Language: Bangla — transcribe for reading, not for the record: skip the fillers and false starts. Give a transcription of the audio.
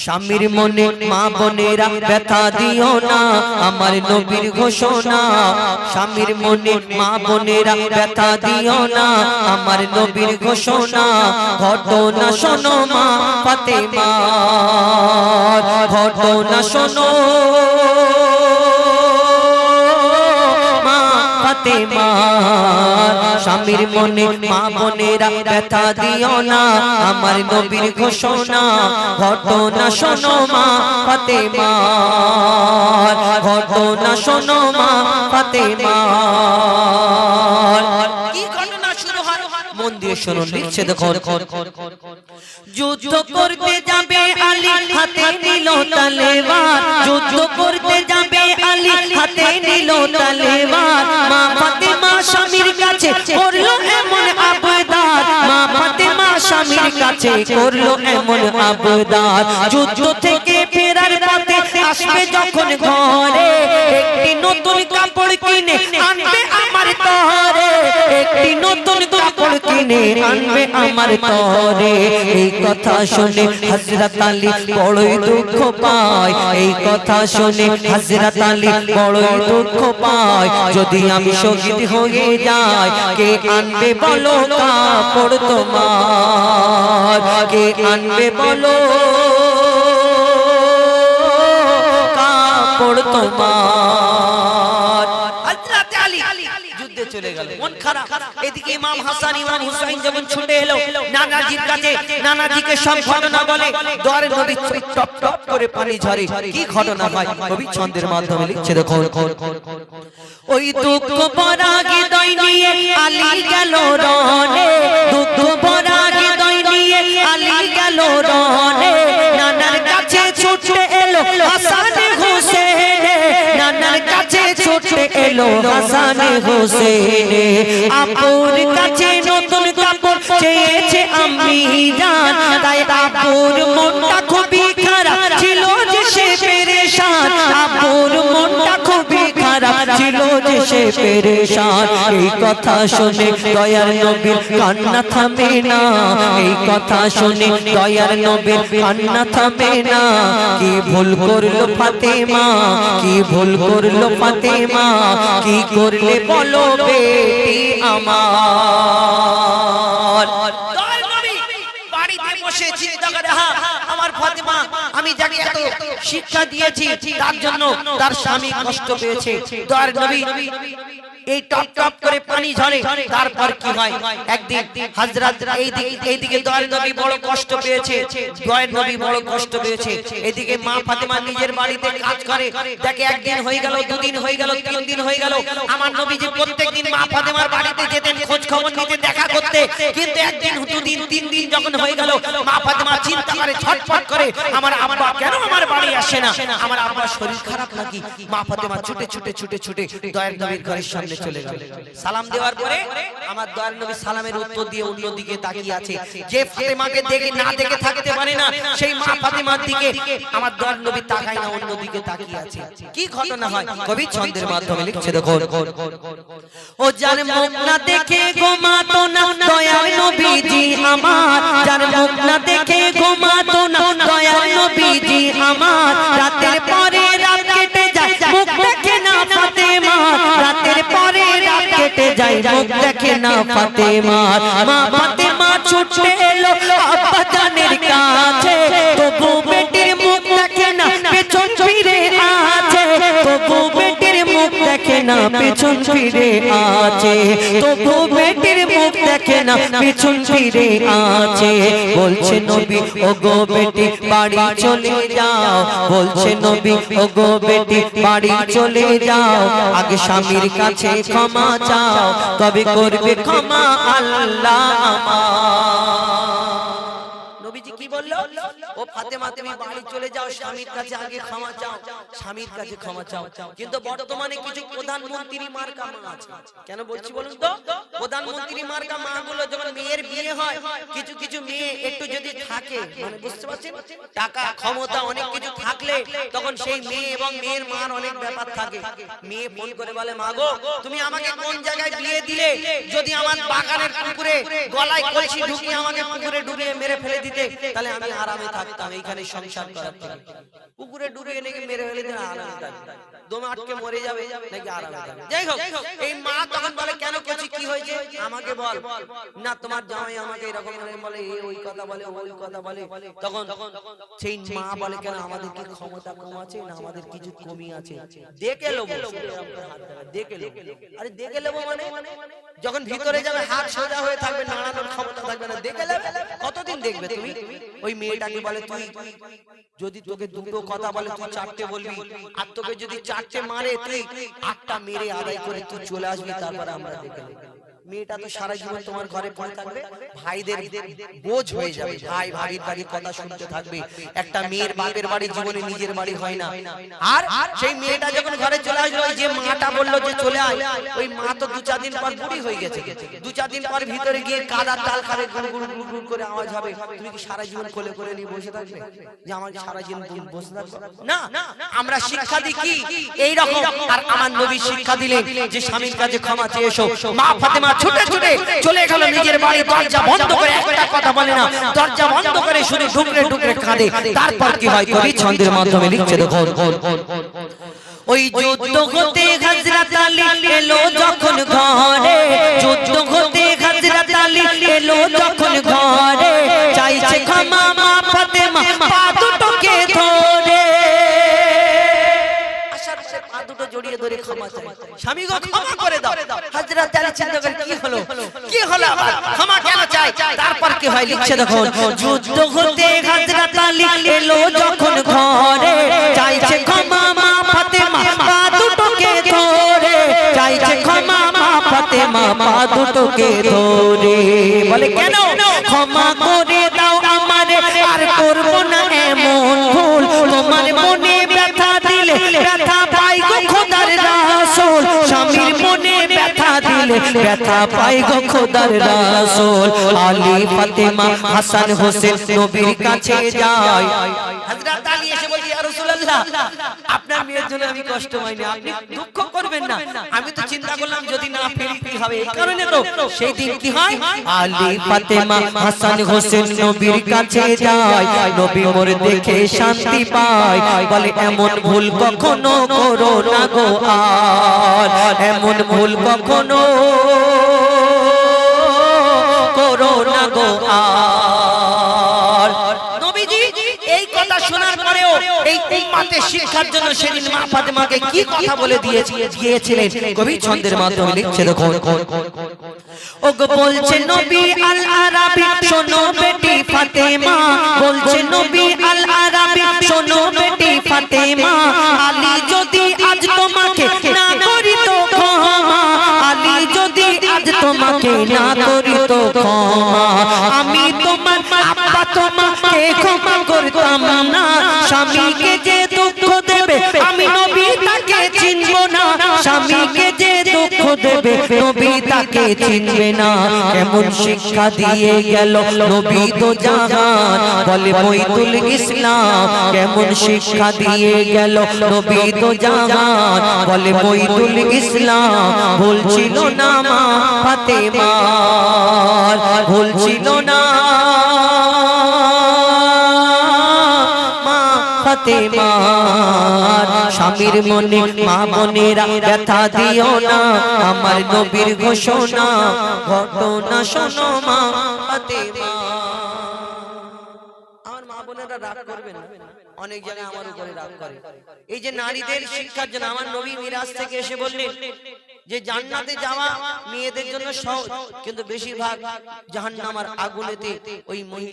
স্বামীর মনে মা বোনেরা ব্যথা দিও না, আমার নবীর ঘোষণা। স্বামীর মনে মা বোনেরা ব্যথা দিও না, আমার নবীর ঘোষণা। ঘটনা শোনো মা ফাতেমার, ঘটনা শোনো মা ফাতেমার। স্বামীর মনে মা বোনেরা ব্যথা দিও না, আমার নবীর ঘোষণা। ঘটনা শোনো মা ফাতেমার, ঘটনা শোনো মা ফাতেমার। কি ঘটনা শুরু হয় মন দিয়ে শুনুন, লিখছে দেখো। যুদ্ধ করতে যাবে আলী, হাতে নিল তলোয়ার। যুদ্ধ করতে যাবে আলী, হাতে নিল তলোয়ার। মা ফাতেমা স্বামীর কাছে করলো এমন আবদার, মা ফাতেমা স্বামীর কাছে করলো এমন আবদার। যুদ্ধ থেকে ফেরার পথে আসবে যখন ঘরে, একটি নতুন কাপড় কিনে আনবে আমার তরে, একটি নতুন কাপড় কিনে আনবে আমার তরে। এই কথা শুনে হযরত আলী বড়ই দুঃখ পায়, এই কথা শুনে হযরত আলী বড়ই দুঃখ পায়। যদি আমি শহীদ হয়ে যাই, কে আনবে বলো কাপড় তোমার, কে আনবে বলো কাপড় তোমার। হযরত আলী যুদ্ধে চলে গেল, মন খারাপ। এদিকে ইমাম হাসান ইমাম হুসাইন যখন ছুটে এলো নানাজির কাছে, নানাজিকে সব ঘটনা বলে। দোয়ারে নবী টপ টপ করে পানি ঝরে। কি ঘটনা হয় কবি ছন্দের মাধ্যমে লিখছে দেখো। ওই দুঃখ ভরা হৃদয় নিয়ে আলী গেল রণে, দুঃখ ভরা হৃদয় নিয়ে আলী গেল রণে। নানার কাছে ছুটে এলো হাসান হুসেন, নানার কাছে ছুটে এলো হাসান হুসেন। আপুর কাছে নতুন কাপড় চেয়েছে আম্মি জান, তাই আপুর মনটা খুবই খারাপ ছিল যে সে পেরেশান। আপুর মনটা খুবই খারাপ ছিল যে সে পেরেশান। এই কথা শুনে দয়ার নবীর কান্না থামে না, এই কথা শুনে দয়ার নবীর কান্না থামে না। কি ভুল করলো ফাতেমা, কি ভুল করলো ফাতেমা, কি করলে বলো বেটি আমার। বাড়িতে বসে চিন্তা করে, আমার ফাতেমা, আমি যাকে এত শিক্ষা দিয়েছি তার জন্য তার স্বামী কষ্ট পেয়েছে। দয়ার নবী এই টপ টপ করে পানি ঝরে। তারপর কি হয়, একদিন হযরত এইদিকে দয়ার নবী বড় কষ্ট পেয়েছে, দয়ার নবী বড় কষ্ট পেয়েছে। এদিকে মা ফাতেমা নিজের বাড়িতে কাজ করে, দেখে একদিন হয়ে গেল, দুদিন হয়ে গেল, তিন দিন হয়ে গেল। আমার নবীজি প্রত্যেকদিন মা ফাতেমার বাড়িতে যেতেন খোঁজ খবর নিতে, দেখা করতে। কিন্তু একদিন, দুদিন, তিন দিন যখন হয়ে গেল, মা ফাতেমা চিন্তা করে, ছটফট করে, আমার আব্বা কেন আমার বাড়ি আসে না, আমার আব্বার শরীর খারাপ নাকি। মা ফাতেমা ছুটে ছুটে ছুটে ছুটে দয়ার নবীর ঘরের সামনে চলে গেল। সালাম দেওয়ার পরে আমার দয়ার নবী সালামের উত্তর দিয়ে অন্যদিকে তাকিয়ে আছে। যে ফাতেমাকে দেখে না দেখে থাকতে পারে না, সেই মা ফাতেমার দিকে আমার দয়ার নবী তাকায় না, অন্যদিকে তাকিয়ে আছে। কি ঘটনা হয় কবি ছন্দের মাধ্যমে লিখছে দেখো। ও যার মুখ না দেখে ঘুমাতো না দয়ার নবীজি আমার, যার মুখ না দেখে ঘুমাতো না দয়ার নবীজি আমার। রাতের পরে রাত কেটে যায়, মুখ দেখে না ফাতেমা, রাতের পরে রাত কেটে যায়, মুখ দেখে না ফাতেমা। মা ফাতেমা ছুটে এলো আব্বা জানের কাছে, তবু বেটির মুখ দেখে না, পেছন ফিরে আছে। তবু বেটির মুখ দেখে না, পেছন ফিরে আছে। তবু বেটির মুখ দেখে না, পেছন ফিরে আছে। বলছে নবী ও গো বেটি বাড়ি চলে যাও, বলছে নবী ও গো বেটি বাড়ি চলে যাও। আগে স্বামীর কাছে ক্ষমা চাও, তবে করবে ক্ষমা আল্লাহ আমার। নবীজি কি বললো, ও ফাতেমা তুমি বাড়ি চলে যাও, স্বামীর কাছে আগে ক্ষমা চাও, স্বামীর কাছে ক্ষমা চাও। কিন্তু বর্তমানে কিছু প্রধানমন্ত্রী মার্কা মা আছে। কেন বলছি বলুন তো, প্রধানমন্ত্রী মার্কা মা গুলো যখন মেয়ের বিয়ে হয়, কিছু কিছু মেয়ে একটু যদি থাকে, মানে বুঝতে পারছেন, টাকা ক্ষমতা অনেক কিছু থাকলে তখন সেই মেয়ে এবং মেয়ের মার অনেক ব্যাপার থাকে। মেয়ে ফোন করে বলে, মা গো তুমি আমাকে কোন জায়গায় বিয়ে দিলে, যদি আমার বাগানের পুকুরে গলায় কলসি ঢুকিয়ে আমাকে পুকুরে ডুবিয়ে মেরে ফেলে দিতে, তাহলে তাহলে আমি আরামে থাকতাম এইখানে সংসার করার থেকে। পুকুরে ডুবিয়ে নাকি মেরে ফেলে দিন আরামে থাকতাম, দমে আটকে মরে যাবে নাকি আরামে থাকবে। যাই হোক, এই মা তখন বলে কেন কিছু কি হয়েছে আমাকে বল। না তোমার জামাই আমাকে এরকম বলে, ওই কথা বলে, ওই কথা বলে। তখন সেই মা বলে কেন আমাদের কি ক্ষমতা কম আছে না আমাদের কিছু কমি আছে? দেখে নেবো, দেখে নেবো। আরে দেখে নেবো মানে যখন ভিতরে যাবে হাত সোজা হয়ে থাকবে, নাড়ানোর ক্ষমতা থাকবে না, দেখে নেবে। কতদিন দেখবে তুমি? ওই মেয়েটাকে বলে তুই যদি তোকে দুটো কথা বলে তুই চারটে বলবি, আর তোকে যদি চারটে মারে তুই আটটা মেরে আদায় করে তুই চলে আসবি, তারপরে আমরা দেখে নেব। মেয়েটা তো সারা জীবন তোমার ঘরে পড়ে থাকবে, ভাইদের বোঝ হয়ে যাবে, ভাই ভাবির বাড়ির কথা শুনতে থাকবে। একটা মেয়ের বাপের বাড়ি জীবনে নিজের বাড়ি হয় না। আর সেই মেয়েটা যখন ঘরে চলে আসলো, ওই যে মাটা বললো যে চলে আয়, ওই মা তো 2-4 দিন পর বুড়ি হয়ে গেছে। 2-4 দিন পর ভিতরে গিয়ে কাদার তাল খাবে, গুড় গুড় গুড় গুড় করে আওয়াজ হবে। তুমি কি সারা জীবন কোলে করে নিয়ে বসে থাকবে যে আমার সারা জীবন বসে থাকবে? না, আমরা শিক্ষা দিই কি এই রকম। আর আমার নবী শিক্ষা দিলেন যে স্বামীর কাছে ক্ষমা চেয়ে এসো। মা ফাতেমা ছুটে ছুটে চলে গেল নিজের বাড়ি, দরজা বন্ধ করে, একটা কথা বলে না, দরজা বন্ধ করে শুনে ঢুকরে ঢুকরে কাঁদে। তারপর কি হয় কবি ছন্দের মাধ্যমে লিখছে দেখো। ওই যুদ্ধ হতে হযরত আলী এলো যখন ঘরে, যুদ্ধ হতে হযরত আলী এলো যখন ঘরে, চাইছে ক্ষমা মা ফাতেমা পা দুটোকে ধরে। দুটো জড়িয়ে ধরে ক্ষমা চাই, স্বামী গো ক্ষমা করে দাও। হযরত আলী চিন্তা করে কি হলো, কি হলো আবার ক্ষমা কেন চাই? তারপর কি হয় লিখছে দেখো। যুদ্ধ হতে হযরত আলী এলো যখন ঘরে, চাইছে ক্ষমা মা ফাতেমা পা দুটোকে ধরে, চাইছে ক্ষমা মা ফাতেমা পা দুটোকে ধরে। বলে কেন? ক্ষমা করে দাও আমারে, আর করব না এমন ভুল, তোমার মনে ব্যথা দিলে ব্যথা পাই গো খোদার রাসূল, স্বামীর মনে ব্যথা দিলে ব্যথা পাই গো খোদার রাসূল। আলী ফাতেমা হাসান হোসেন নবীর কাছে যায়। হযরত আলী এসে বলে ইয়া রাসূলুল্লাহ, আপনার মেয়ের জন্য আমি কষ্ট পাইনি, আপনি দুঃখ করবেন না। আমি তো চিন্তা করলাম যদি না ফিরি কি হবে, এই কারণে তো সেই দিন কি হয় আলী ফাতেমা হাসান হোসেন নবীর কাছে যায়। নবী মোর দেখে শান্তি পায়, বলে এমন ভুল কখনো করো না গো আর, এমন ভুল কখনো করো না গো আর। নবীজি এই কথা শোনার পরেও এই উম্মতের শিক্ষার জন্য সেদিন মা ফাতেমাকে কি কথা বলে দিয়েছিলেন কবি ছন্দের মাধ্যমে লিখছে দেখো। ওগো বলছে নবী আল আরাবী শোনো বেটি ফাতেমা, বলছে নবী আল আরাবী শোনো বেটি ফাতেমা, আলী যদি আজ তোমাকে না করিত ক্ষমা, আলী যদি আজ তোমাকে না করিত ক্ষমা, আমি তোমার আব্বা তোমাকে ক্ষমা করতাম না। স্বামীকে যে দুঃখ দেবে আমি নবী তাকে চিনব না, স্বামীকে যে দুঃখ দেবে নবী তাকে চিনবে না। এমন শিক্ষা দিয়ে গেল নবী তো জাহান, বলে মঈদুল ইসলাম। কেমন শিক্ষা দিয়ে গেল নবী তো জাহান, বলে মঈদুল ইসলাম। ভুলছিল না মা ফাতেমা, ভুলছিল না ফাতেমার। স্বামীর মনে মা বোনেরা ব্যথা দিও না, আমার নবীর ঘোষণা ঘটনা শোনো মা ফাতেমা। আমার মা বোনেরা রাগ করবেন না, অনেক জায়গায় আমার উপরে রাগ করে। এই যে নারীদের শিক্ষার জন্য আমার নবী মিরাজ থেকে এসে বললেন যে জান্নাতে যাওয়া মেয়েদের জন্য সহজ, কিন্তু বেশিরভাগ জাহান্নামের আগুনেতে ওই মহিলা